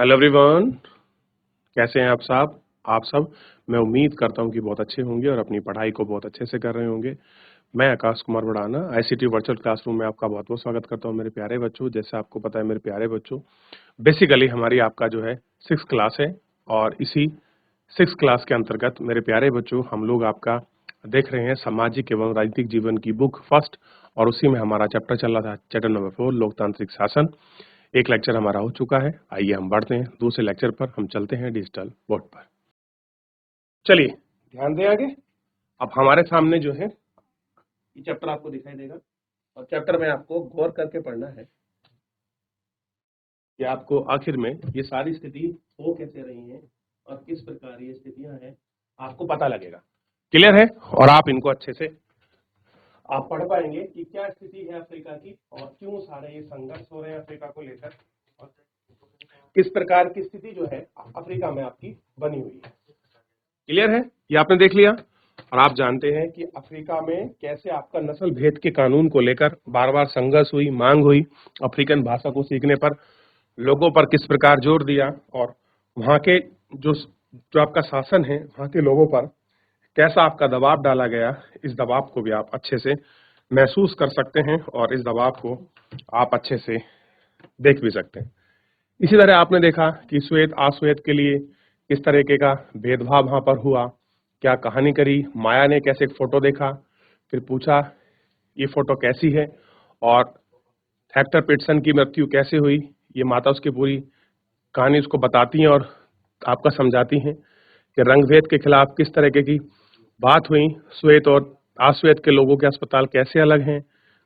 Hello everyone, कैसे हैं आप सब? मैं उम्मीद करता हूं कि बहुत अच्छे होंगे और अपनी पढ़ाई को बहुत अच्छे से कर रहे होंगे। मैं Akash Kumar Budhana ICT virtual classroom में आपका बहुत-बहुत स्वागत करता हूं मेरे प्यारे बच्चों। जैसे आपको पता है मेरे प्यारे बच्चों, बेसिकली हमारी आपका जो है 6th क्लास है और इसी 6th क्लास के अंतर्गत मेरे प्यारे बच्चों हम लोग आपका देख रहे हैं सामाजिक एवं राजनीतिक जीवन की बुक फर्स्ट और उसी में हमारा चैप्टर चल रहा था, चैप्टर नंबर 4 लोकतांत्रिक शासन। एक लेक्चर हमारा हो चुका है। आइए हम बढ़ते हैं दूसरे लेक्चर पर। हम चलते हैं डिजिटल बोर्ड पर। चलिए ध्यान दें आगे। अब हमारे सामने जो है ये चैप्टर आपको दिखाई देगा और चैप्टर में आपको गौर करके पढ़ना है कि आपको आखिर में ये सारी स्थिति हो कैसे रही है और किस प्रकार ये स्थितियां हैं, आपको पता लगेगा। क्लियर है? और आप इनको अच्छे से आप पढ़ पाएंगे कि क्या स्थिति है अफ्रीका की और क्यों सारे ये संघर्ष हो रहे हैं अफ्रीका को लेकर और किस प्रकार की स्थिति जो है अफ्रीका में आपकी बनी हुई है। क्लियर है? ये आपने देख लिया। और आप जानते हैं कि अफ्रीका में कैसे आपका नस्ल भेद के कानून को लेकर बार बार संघर्ष हुई, मांग हुई, अफ्रीकन भाषा को सीखने पर लोगों पर किस प्रकार जोर दिया और वहां के जो जो आपका शासन है वहां के लोगों पर कैसा आपका दबाव डाला गया। इस दबाव को भी आप अच्छे से महसूस कर सकते हैं और इस दबाव को आप अच्छे से देख भी सकते हैं। इसी तरह आपने देखा कि श्वेत अश्वेत के लिए किस तरीके का भेदभाव वहां पर हुआ, क्या कहानी करी। माया ने कैसे एक फोटो देखा, फिर पूछा ये फोटो कैसी है और हेक्टर पीटसन की मृत्यु कैसे हुई। ये माता उसकी पूरी कहानी उसको बताती हैं और आपका समझाती हैं कि रंगभेद के खिलाफ किस तरीके की बात हुई। श्वेत और अश्वेत के लोगों के अस्पताल कैसे अलग हैं,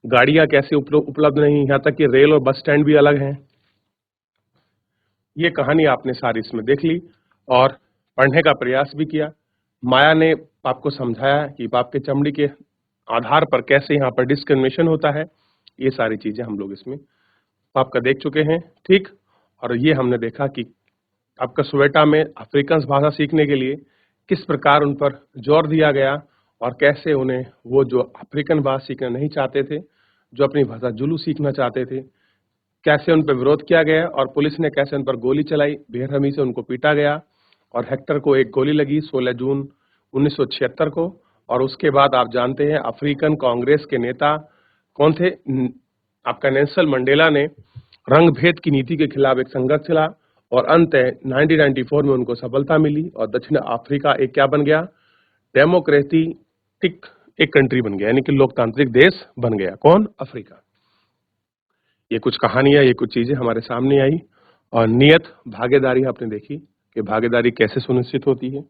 गाड़ियां कैसे उपलब्ध नहीं, यहाँ तक कि रेल और बस स्टैंड भी अलग हैं। ये कहानी आपने सारी इसमें देख ली और पढ़ने का प्रयास भी किया। माया ने आपको समझाया कि बाप के चमड़ी के आधार पर कैसे यहाँ पर डिस्क्रिमिनेशन होता है। ये सारी चीजें हम लोग इसमें आपका देख चुके हैं, ठीक। और ये हमने देखा कि आपका सोवेटा में अफ्रीकन भाषा सीखने के लिए किस प्रकार उन पर जोर दिया गया और कैसे उन्हें वो जो अफ्रीकन भाषा सीखना नहीं चाहते थे, जो अपनी भाषा जुलू सीखना चाहते थे, कैसे उन पर विरोध किया गया और पुलिस ने कैसे उन पर गोली चलाई, बेरहमी से उनको पीटा गया और हेक्टर को एक गोली लगी 16 जून 1976 को। और उसके बाद आप जानते हैं अफ्रीकन कांग्रेस के नेता कौन थे? आपका नेल्सन मंडेला ने रंग भेद की नीति के खिलाफ एक संघर्ष चला और अंत 1994 में उनको सफलता मिली और दक्षिण अफ्रीका एक क्या बन गया? डेमोक्रेटिक एक कंट्री बन गया, यानी कि लोकतांत्रिक देश बन गया। कौन? अफ्रीका। ये कुछ कहानियां, ये कुछ चीजें हमारे सामने आई और नियत भागीदारी आपने देखी कि भागीदारी कैसे सुनिश्चित होती है,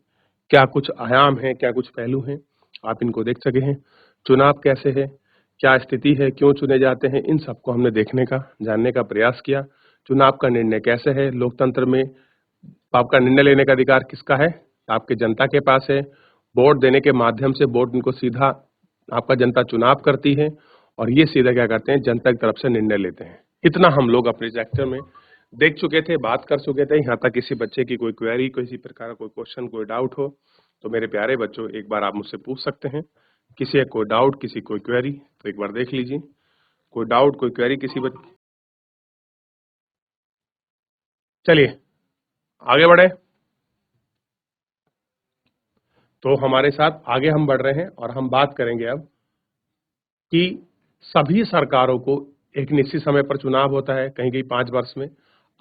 क्या कुछ आयाम है, क्या कुछ पहलू हैं, आप इनको देख सके हैं। चुनाव कैसे है, क्या स्थिति है, क्यों चुने जाते हैं, इन सबको हमने देखने का, जानने का प्रयास किया। चुनाव का निर्णय कैसे है लोकतंत्र में, आपका निर्णय लेने का अधिकार किसका है? आपके जनता के पास है। वोट देने के माध्यम से वोट इनको सीधा आपका जनता चुनाव करती है और ये सीधा क्या करते हैं, जनता की तरफ से निर्णय लेते हैं। इतना हम लोग अपने लेक्चर में देख चुके थे, बात कर चुके थे। यहाँ तक किसी बच्चे की कोई क्वेरी, किसी प्रकार का कोई क्वेश्चन, कोई डाउट हो तो मेरे प्यारे बच्चों एक बार आप मुझसे पूछ सकते हैं। किसी का कोई डाउट, किसी कोई क्वेरी तो एक बार देख लीजिए। कोई डाउट, कोई क्वेरी किसी बच्चे? चलिए आगे बढ़े। तो हमारे साथ आगे हम बढ़ रहे हैं और हम बात करेंगे अब कि सभी सरकारों को एक निश्चित समय पर चुनाव होता है, कहीं कहीं 5 वर्ष में।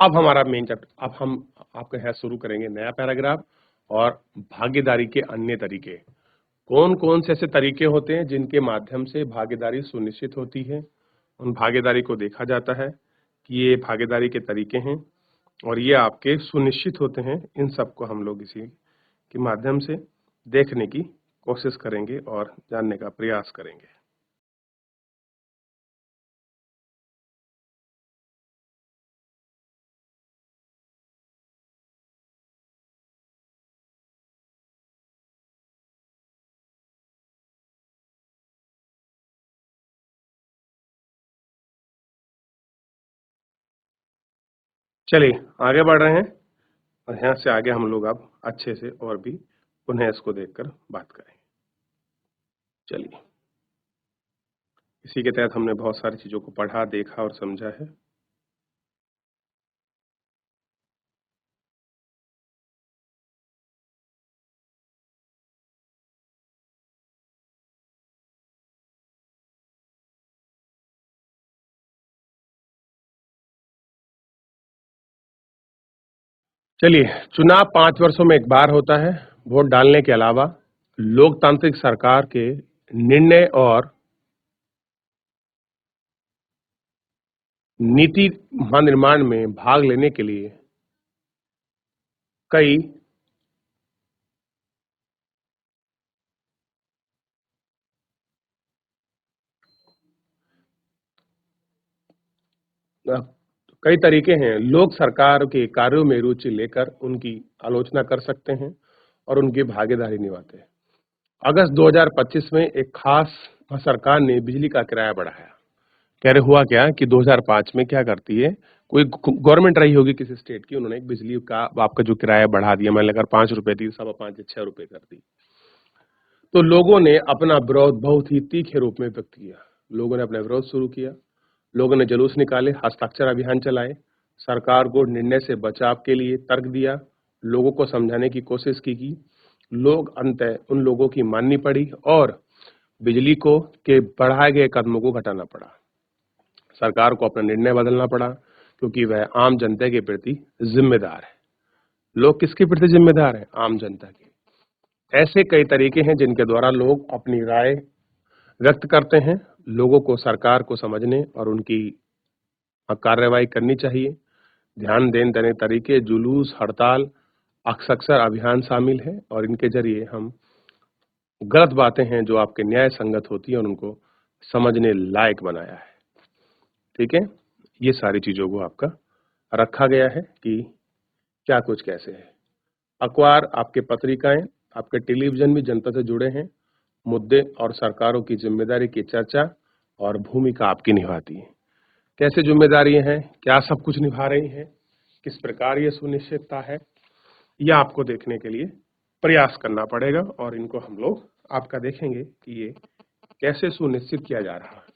अब हमारा मेन चैप्टर, अब हम आपके यहाँ शुरू करेंगे नया पैराग्राफ और भागीदारी के अन्य तरीके। कौन कौन से ऐसे तरीके होते हैं जिनके माध्यम से भागीदारी सुनिश्चित होती है, उन भागीदारी को देखा जाता है कि ये भागीदारी के तरीके हैं और ये आपके सुनिश्चित होते हैं। इन सबको हम लोग इसी के माध्यम से देखने की कोशिश करेंगे और जानने का प्रयास करेंगे। चलिए आगे बढ़ रहे हैं और यहाँ से आगे हम लोग अब अच्छे से और भी पुनः इसको देखकर बात करेंगे। चलिए, इसी के तहत हमने बहुत सारी चीजों को पढ़ा, देखा और समझा है। चलिए, चुनाव 5 वर्षों में एक बार होता है। वोट डालने के अलावा लोकतांत्रिक सरकार के निर्णय और नीति महानिर्माण में भाग लेने के लिए कई कई तरीके हैं। लोग सरकार के कार्यों में रुचि लेकर उनकी आलोचना कर सकते हैं और उनकी भागीदारी निभाते हैं। अगस्त 2025 में एक खास सरकार ने बिजली का किराया बढ़ाया। कह रहे हुआ क्या कि 2005 में क्या करती है, कोई गवर्नमेंट रही होगी किसी स्टेट की, उन्होंने एक बिजली का आपका जो किराया बढ़ा दिया। मैंने अगर 5 रुपए थी, 5.25 या 6 रुपए कर दी। तो लोगों ने अपना विरोध बहुत ही तीखे रूप में व्यक्त किया। लोगों ने अपना विरोध शुरू किया। लोगों ने जुलूस निकाले, हस्ताक्षर अभियान चलाए, सरकार को निर्णय से बचाव के लिए तर्क दिया, लोगों को समझाने की कोशिश की। लोग अंततः उन लोगों की माननी पड़ी और बिजली को के बढ़ाए गए कदमों को घटाना पड़ा। सरकार को अपना निर्णय बदलना पड़ा क्योंकि वह आम जनता के प्रति जिम्मेदार है। लोग किसके प्रति जिम्मेदार हैं? आम जनता के। ऐसे कई तरीके हैं जिनके द्वारा लोग अपनी राय व्यक्त करते हैं। लोगों को सरकार को समझने और उनकी कार्रवाई करनी चाहिए। ध्यान देने तरीके जुलूस, हड़ताल, अक्सर अभियान शामिल है और इनके जरिए हम गलत बातें हैं जो आपके न्याय संगत होती है और उनको समझने लायक बनाया है। ठीक है, ये सारी चीजों को आपका रखा गया है कि क्या कुछ कैसे है। अखबार, आपके पत्रिकाएं, आपके टेलीविजन भी जनता से जुड़े हैं। मुद्दे और सरकारों की जिम्मेदारी की चर्चा और भूमिका आपकी निभाती है। कैसे जिम्मेदारियां हैं, क्या सब कुछ निभा रही हैं, किस प्रकार ये सुनिश्चितता है, यह आपको देखने के लिए प्रयास करना पड़ेगा और इनको हम लोग आपका देखेंगे कि ये कैसे सुनिश्चित किया जा रहा है।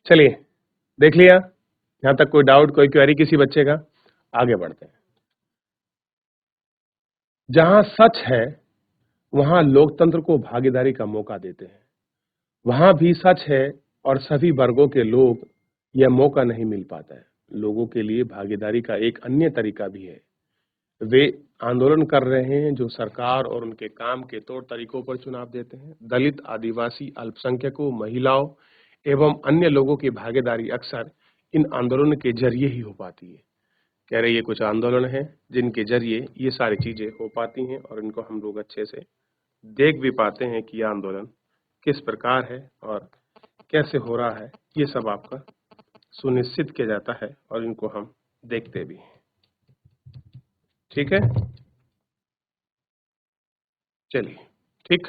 चलिए, देख लिया यहां तक? कोई डाउट, कोई क्वेरी किसी बच्चे का? आगे बढ़ते हैं। जहां सच है वहां लोकतंत्र को भागीदारी का मौका देते हैं। वहां भी सच है और सभी वर्गों के लोग यह मौका नहीं मिल पाता है। लोगों के लिए भागीदारी का एक अन्य तरीका भी है। वे आंदोलन कर रहे हैं जो सरकार और उनके काम के तौर तरीकों पर चुनाव देते हैं। दलित, आदिवासी, अल्पसंख्यकों, महिलाओं एवं अन्य लोगों की भागीदारी अक्सर इन आंदोलन के जरिए ही हो पाती है। कह रहे ये कुछ आंदोलन हैं जिनके जरिए ये सारी चीजें हो पाती हैं और इनको हम लोग अच्छे से देख भी पाते हैं कि यह आंदोलन किस प्रकार है और कैसे हो रहा है। ये सब आपका सुनिश्चित किया जाता है और इनको हम देखते भी हैं। ठीक है, चलिए। ठीक,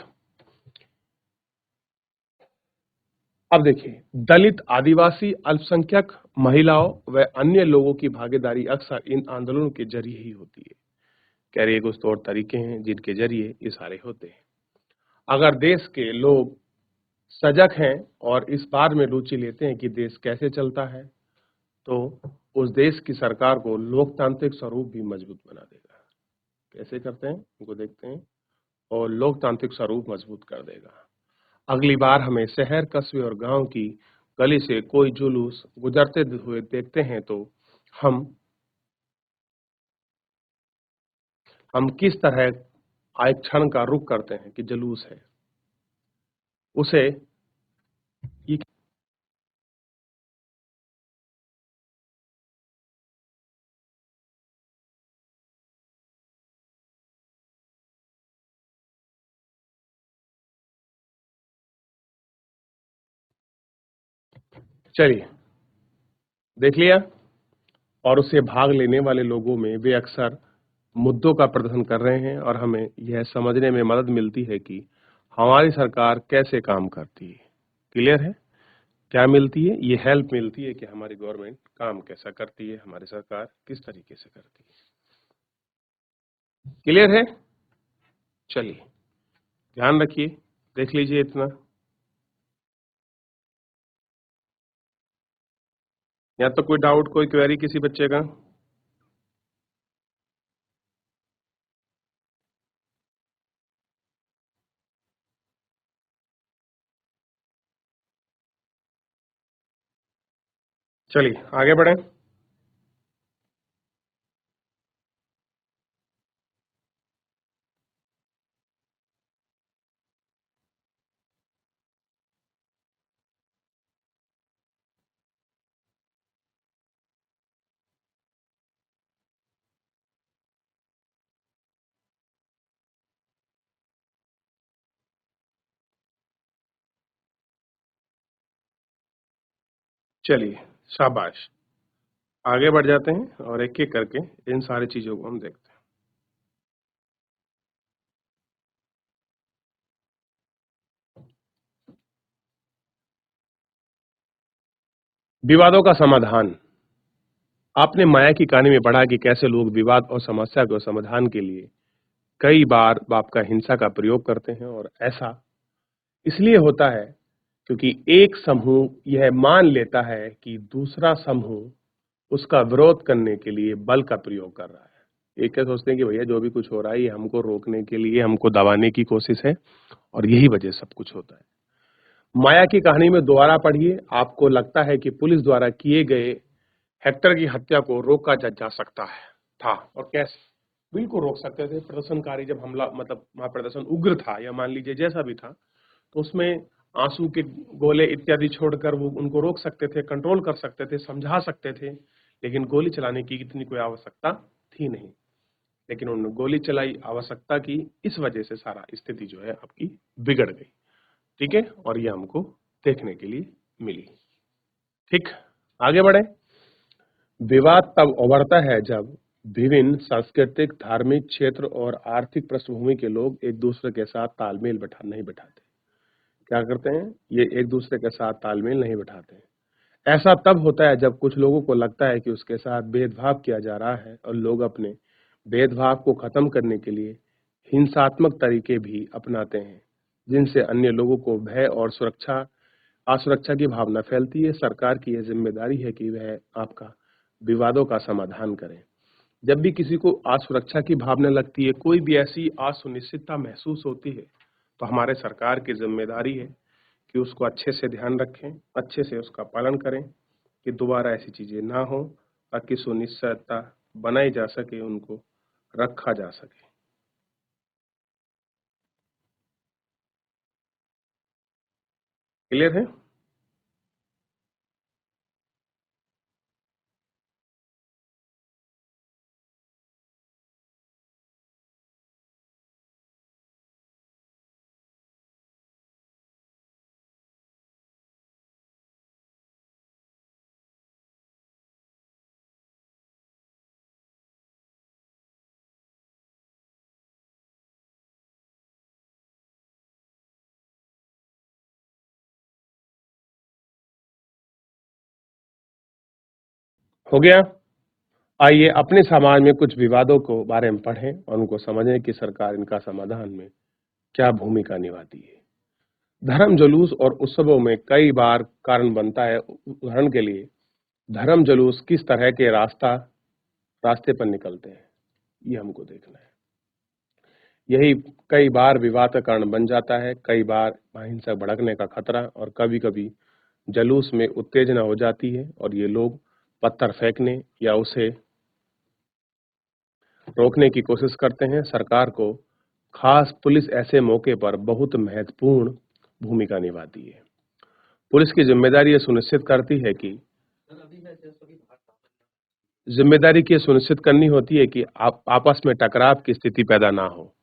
अब देखिए, दलित, आदिवासी, अल्पसंख्यक, महिलाओं व अन्य लोगों की भागीदारी अक्सर इन आंदोलनों के जरिए ही होती है। कह रही कुछ तौर तरीके हैं जिनके जरिए ये सारे होते हैं। अगर देश के लोग सजग हैं और इस बात में रुचि लेते हैं कि देश कैसे चलता है, तो उस देश की सरकार को लोकतांत्रिक स्वरूप भी मजबूत बना देगा। कैसे करते हैं उनको देखते हैं, और लोकतांत्रिक स्वरूप मजबूत कर देगा। अगली बार हमें शहर, कस्बे और गांव की गली से कोई जुलूस गुजरते हुए देखते हैं तो हम हम किस तरह एक क्षण का रुख करते हैं कि जुलूस है, उसे ये चलिए, देख लिया। और उससे भाग लेने वाले लोगों में वे अक्सर मुद्दों का प्रदर्शन कर रहे हैं और हमें यह समझने में मदद मिलती है कि हमारी सरकार कैसे काम करती है। क्लियर है? क्या मिलती है? ये हेल्प मिलती है कि हमारी गवर्नमेंट काम कैसा करती है, हमारी सरकार किस तरीके से करती है। क्लियर है? चलिए, ध्यान रखिए, देख लीजिए इतना। या तो कोई डाउट, कोई क्वेरी किसी बच्चे का? चलिए आगे बढ़े। चलिए शाबाश, आगे बढ़ जाते हैं और एक एक करके इन सारी चीजों को हम देखते हैं। विवादों का समाधान। आपने माया की कहानी में पढ़ा कि कैसे लोग विवाद और समस्या के समाधान के लिए कई बार बाप का हिंसा का प्रयोग करते हैं, और ऐसा इसलिए होता है क्योंकि एक समूह यह मान लेता है कि दूसरा समूह उसका विरोध करने के लिए बल का प्रयोग कर रहा है। एक क्या सोचते हैं कि भैया जो भी कुछ हो रहा है ये हमको रोकने के लिए, हमको दबाने की कोशिश है, और यही वजह सब कुछ होता है। माया की कहानी में दोबारा पढ़िए, आपको लगता है कि पुलिस द्वारा किए गए हेक्टर की हत्या को रोका जा सकता है था, और कैसे बिल्कुल रोक सकते थे। प्रदर्शनकारी जब हमला, मतलब वहां प्रदर्शन उग्र था या मान लीजिए जैसा भी था, तो उसमें आंसू के गोले इत्यादि छोड़कर वो उनको रोक सकते थे, कंट्रोल कर सकते थे, समझा सकते थे, लेकिन गोली चलाने की इतनी कोई आवश्यकता थी नहीं। लेकिन उन्होंने गोली चलाई आवश्यकता की, इस वजह से सारा स्थिति जो है आपकी बिगड़ गई। ठीक है, और ये हमको देखने के लिए मिली। ठीक, आगे बढ़े। विवाद तब उभरता है जब विभिन्न सांस्कृतिक, धार्मिक क्षेत्र और आर्थिक पृष्ठभूमि के लोग एक दूसरे के साथ तालमेल नहीं बैठाते। क्या करते हैं? ये एक दूसरे के साथ तालमेल नहीं बैठाते हैं। ऐसा तब होता है जब कुछ लोगों को लगता है कि उसके साथ भेदभाव किया जा रहा है, और लोग अपने भेदभाव को खत्म करने के लिए हिंसात्मक तरीके भी अपनाते हैं, जिनसे अन्य लोगों को भय और असुरक्षा की भावना फैलती है। सरकार की यह जिम्मेदारी है कि वह आपका विवादों का समाधान करे। जब भी किसी को असुरक्षा की भावना लगती है, कोई भी ऐसी असुनिश्चितता महसूस होती है, तो हमारे सरकार की जिम्मेदारी है कि उसको अच्छे से ध्यान रखें, अच्छे से उसका पालन करें कि दोबारा ऐसी चीजें ना हो, ताकि सुनिश्चितता बनाई जा सके, उनको रखा जा सके। क्लियर है? हो गया। आइए अपने समाज में कुछ विवादों को बारे में पढ़ें और उनको समझें कि सरकार इनका समाधान में क्या भूमिका निभाती है। धर्म जुलूस और उत्सवों में कई बार कारण बनता है। उदाहरण के लिए, धर्म जुलूस किस तरह के रास्ते पर निकलते हैं, ये हमको देखना है। यही कई बार विवाद का कारण बन जाता है। कई बार अहिंसक भड़कने का खतरा, और कभी कभी जुलूस में उत्तेजना हो जाती है और ये लोग पत्थर फेंकने या उसे रोकने की कोशिश करते हैं। सरकार को, खास पुलिस, ऐसे मौके पर बहुत महत्वपूर्ण भूमिका निभाती है। पुलिस की जिम्मेदारी ये सुनिश्चित करती है कि जिम्मेदारी की सुनिश्चित करनी होती है कि आप आपस में टकराव की स्थिति पैदा ना हो।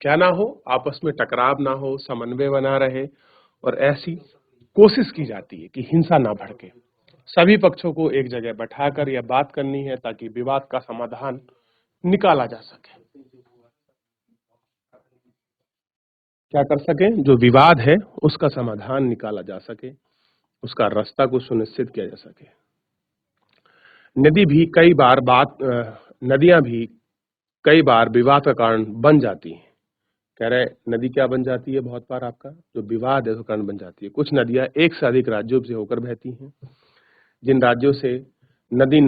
क्या ना हो? आपस में टकराव ना हो, समन्वय बना रहे, और ऐसी कोशिश की जाती है कि हिंसा ना भड़के। सभी पक्षों को एक जगह बैठाकर यह बात करनी है ताकि विवाद का समाधान निकाला जा सके। क्या कर सके? जो विवाद है उसका समाधान निकाला जा सके, उसका रास्ता को सुनिश्चित किया जा सके। नदियां भी कई बार विवाद का कारण बन जाती हैं। कह रहे नदी क्या बन जाती है? बहुत बार आपका जो विवाद है उसका कारण बन जाती है। कुछ नदियां एक से अधिक राज्यों से होकर बहती हैं। जिन राज्यों से नदी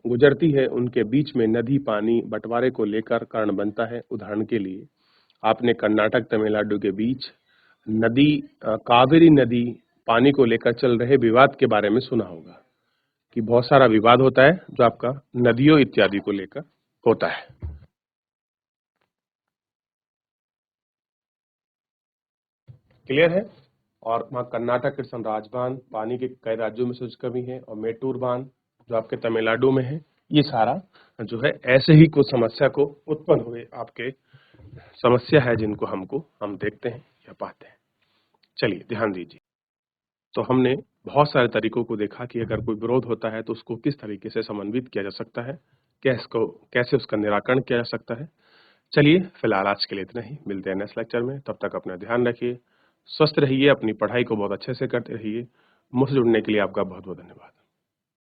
गुजरती है उनके बीच में नदी पानी बंटवारे को लेकर कारण बनता है। उदाहरण के लिए, आपने कर्नाटक तमिलनाडु के बीच कावेरी नदी पानी को लेकर चल रहे विवाद के बारे में सुना होगा। कि बहुत सारा विवाद होता है जो आपका नदियों इत्यादि को लेकर होता है। क्लियर है? और वहाँ कर्नाटक कृष्ण राजबांध पानी के कई राज्यों में सूरज कमी है, और मेटूर बांध जो आपके तमिलनाडु में है, ये सारा जो है ऐसे ही कुछ समस्या को उत्पन्न हुए आपके समस्या है जिनको हम देखते हैं या पाते हैं। चलिए ध्यान दीजिए। तो हमने बहुत सारे तरीकों को देखा कि अगर कोई विरोध होता है तो उसको किस तरीके से समन्वित किया जा सकता है, कैसे उसका निराकरण किया जा सकता है। चलिए फिलहाल आज के लिए इतना ही, मिलते हैं नेक्स्ट लेक्चर में। तब तक अपना ध्यान रखिए, स्वस्थ रहिए, अपनी पढ़ाई को बहुत अच्छे से करते रहिए। मुझसे जुड़ने के लिए आपका बहुत बहुत धन्यवाद।